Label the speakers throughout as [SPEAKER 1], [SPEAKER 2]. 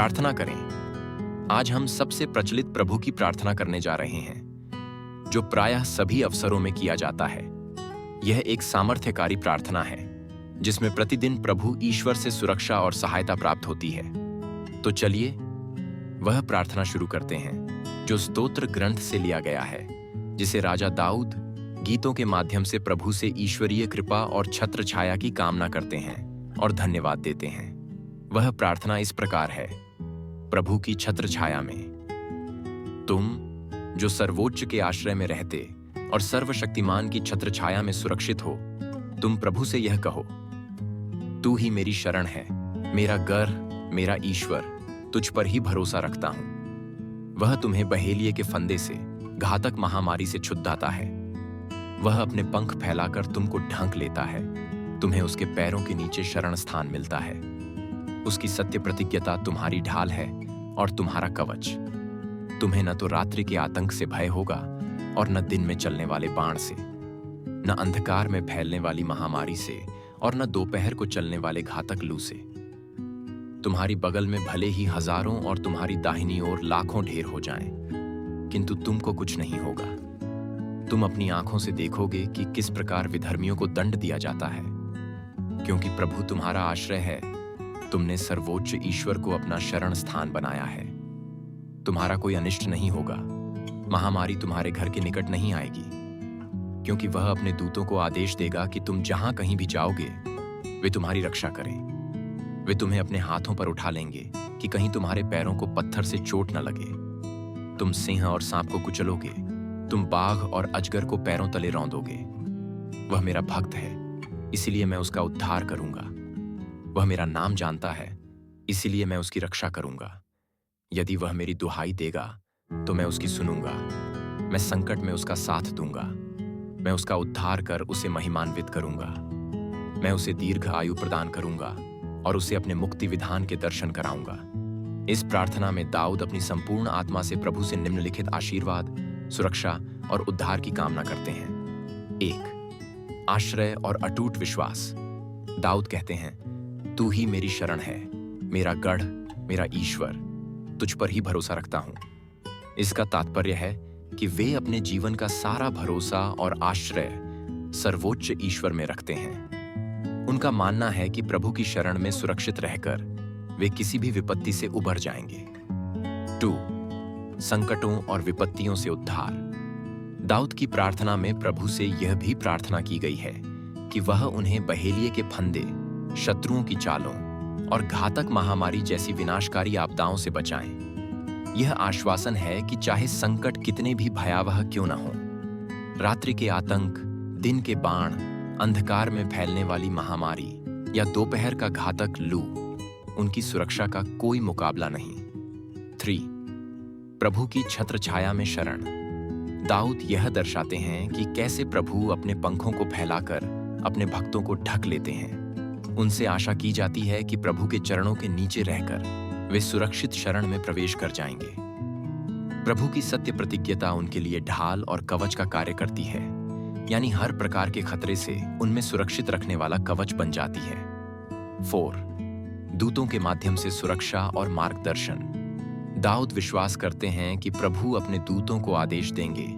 [SPEAKER 1] प्रार्थना करें। आज हम सबसे प्रचलित प्रभु की प्रार्थना करने जा रहे हैं, जो प्रायः सभी अवसरों में किया जाता है। यह एक सामर्थ्यकारी प्रार्थना है, जिसमें प्रतिदिन प्रभु ईश्वर से सुरक्षा और सहायता प्राप्त होती है। तो चलिए वह प्रार्थना शुरू करते हैं, जो स्तोत्र ग्रंथ से लिया गया है, जिसे राजा दाऊद गीतों के माध्यम से प्रभु से ईश्वरीय कृपा और छत्र छाया की कामना करते हैं और धन्यवाद देते हैं। वह प्रार्थना इस प्रकार है। प्रभु की छत्र छाया में, तुम जो सर्वोच्च के आश्रय में रहते और सर्वशक्तिमान की छत्र छाया में सुरक्षित हो, तुम प्रभु से यह कहो, तू ही मेरी शरण है, मेरा गढ़, मेरा ईश्वर, तुझ पर ही भरोसा रखता हूं। वह तुम्हें बहेलिये के फंदे से, घातक महामारी से छुड़ाता है। वह अपने पंख फैलाकर तुमको ढांक लेता है, तुम्हें उसके पैरों के नीचे शरण स्थान मिलता है। उसकी सत्य प्रतिज्ञता तुम्हारी ढाल है और तुम्हारा कवच। तुम्हें न तो रात्रि के आतंक से भय होगा और न दिन में चलने वाले बाण से, न अंधकार में फैलने वाली महामारी से और न दोपहर को चलने वाले घातक लू से। तुम्हारी बगल में भले ही हजारों और तुम्हारी दाहिनी ओर लाखों ढेर हो जाएं, किंतु तुमको कुछ नहीं होगा। तुम अपनी आंखों से देखोगे कि किस प्रकार विधर्मियों को दंड दिया जाता है। क्योंकि प्रभु तुम्हारा आश्रय है, तुमने सर्वोच्च ईश्वर को अपना शरण स्थान बनाया है। तुम्हारा कोई अनिष्ट नहीं होगा, महामारी तुम्हारे घर के निकट नहीं आएगी, क्योंकि वह अपने दूतों को आदेश देगा कि तुम जहां कहीं भी जाओगे, वे तुम्हारी रक्षा करें। वे तुम्हें अपने हाथों पर उठा लेंगे कि कहीं तुम्हारे पैरों को पत्थर से चोट न लगे। तुम सिंह और सांप को कुचलोगे, तुम बाघ और अजगर को पैरों तले रौंदोगे। वह मेरा भक्त है, इसीलिए मैं उसका उद्धार करूंगा। वह मेरा नाम जानता है, इसीलिए मैं उसकी रक्षा करूंगा। यदि वह मेरी दुहाई देगा तो मैं उसकी सुनूंगा। मैं संकट में उसका साथ दूंगा। मैं उसका उद्धार कर उसे महिमान्वित करूंगा। मैं उसे दीर्घ आयु प्रदान करूंगा और उसे अपने मुक्ति विधान के दर्शन कराऊंगा। इस प्रार्थना में दाऊद अपनी संपूर्ण आत्मा से प्रभु से निम्नलिखित आशीर्वाद, सुरक्षा और उद्धार की कामना करते हैं। 1. आश्रय और अटूट विश्वास। दाऊद कहते हैं, तू ही मेरी शरण है, मेरा गढ़, मेरा ईश्वर, तुझ पर ही भरोसा रखता हूं। इसका तात्पर्य है कि वे अपने जीवन का सारा भरोसा और आश्रय सर्वोच्च ईश्वर में रखते हैं। उनका मानना है कि प्रभु की शरण में सुरक्षित रहकर वे किसी भी विपत्ति से उबर जाएंगे। 2. संकटों और विपत्तियों से उद्धार। दाऊद की प्रार्थना में प्रभु से यह भी प्रार्थना की गई है कि वह उन्हें बहेलिये के फंदे, शत्रुओं की चालों और घातक महामारी जैसी विनाशकारी आपदाओं से बचाएं। यह आश्वासन है कि चाहे संकट कितने भी भयावह क्यों न हो, रात्रि के आतंक, दिन के बाण, अंधकार में फैलने वाली महामारी या दोपहर का घातक लू, उनकी सुरक्षा का कोई मुकाबला नहीं। 3. प्रभु की छत्र छाया में शरण। दाऊद यह दर्शाते हैं कि कैसे प्रभु अपने पंखों को फैलाकर अपने भक्तों को ढक लेते हैं। उनसे आशा की जाती है कि प्रभु के चरणों के नीचे रहकर वे सुरक्षित शरण में प्रवेश कर जाएंगे। प्रभु की सत्य प्रतिज्ञता उनके लिए ढाल और कवच का कार्य करती है, यानी हर प्रकार के खतरे से उनमें सुरक्षित रखने वाला कवच बन जाती है। 4. दूतों के माध्यम से सुरक्षा और मार्गदर्शन। दाऊद विश्वास करते हैं कि प्रभु अपने दूतों को आदेश देंगे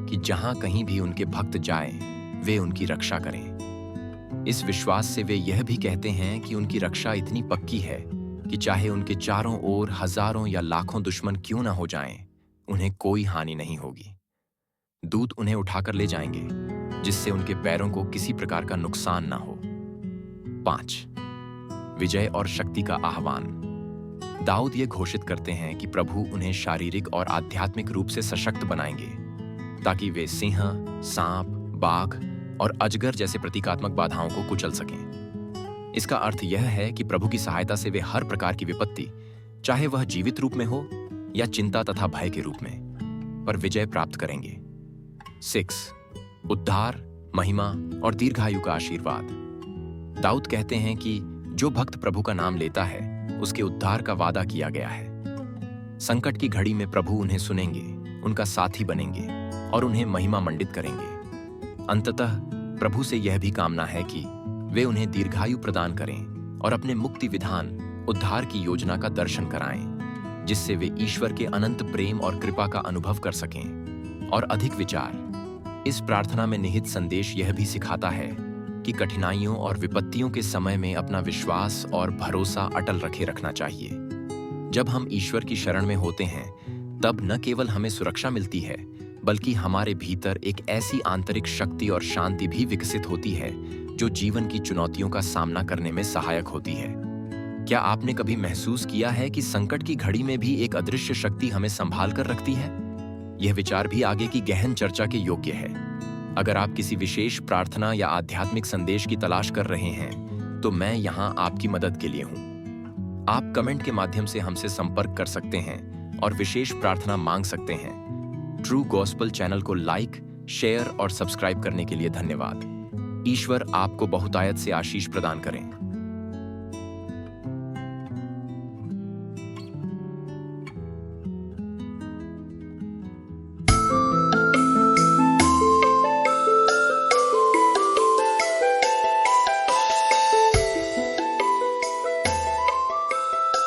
[SPEAKER 1] कि जहां कहीं भी उनके भक्त जाएं, वे उनकी रक्षा करें। इस विश्वास से वे यह भी कहते हैं कि उनकी रक्षा इतनी पक्की है कि चाहे उनके चारों ओर हजारों या लाखों दुश्मन क्यों न हो जाएं, उन्हें कोई हानि नहीं होगी। दूत उन्हें उठाकर ले जाएंगे, जिससे उनके पैरों को किसी प्रकार का नुकसान न हो। 5. विजय और शक्ति का आह्वान। दाऊद ये घोषित करते हैं कि प्रभु उन्हें शारीरिक और आध्यात्मिक रूप से सशक्त बनाएंगे, ताकि वे सिंह, सांप, बाघ और अजगर जैसे प्रतीकात्मक बाधाओं को कुचल सकें। इसका अर्थ यह है कि प्रभु की सहायता से वे हर प्रकार की विपत्ति, चाहे वह जीवित रूप में हो या चिंता तथा भय के रूप में, पर विजय प्राप्त करेंगे। 6. उद्धार, महिमा और दीर्घायु का आशीर्वाद। दाऊद कहते हैं कि जो भक्त प्रभु का नाम लेता है, उसके उद्धार का वादा किया गया है। संकट की घड़ी में प्रभु उन्हें सुनेंगे, उनका साथी बनेंगे और उन्हें महिमा मंडित करेंगे। अंततः प्रभु से यह भी कामना है कि वे उन्हें दीर्घायु प्रदान करें और अपने मुक्ति विधान, उद्धार की योजना का दर्शन कराएं। जिससे वे ईश्वर के अनंत प्रेम और कृपा का अनुभव कर सकें। और अधिक विचार। इस प्रार्थना में निहित संदेश यह भी सिखाता है कि कठिनाइयों और विपत्तियों के समय में अपना विश्वास और भरोसा अटल रखे रखना चाहिए। जब हम ईश्वर की शरण में होते हैं, तब न केवल हमें सुरक्षा मिलती है, बल्कि हमारे भीतर एक ऐसी आंतरिक शक्ति और शांति भी विकसित होती है जो जीवन की चुनौतियों का सामना करने में सहायक होती है। क्या आपने कभी महसूस किया है कि संकट की घड़ी में भी एक अदृश्य शक्ति हमें संभाल कर रखती है? यह विचार भी आगे की गहन चर्चा के योग्य है। अगर आप किसी विशेष प्रार्थना या आध्यात्मिक संदेश की तलाश कर रहे हैं, तो मैं यहाँ आपकी मदद के लिए हूँ। आप कमेंट के माध्यम से हमसे संपर्क कर सकते हैं और विशेष प्रार्थना मांग सकते हैं। ट्रू गॉस्पेल चैनल को लाइक, शेयर और सब्सक्राइब करने के लिए धन्यवाद। ईश्वर आपको बहुतायत से आशीष प्रदान करें।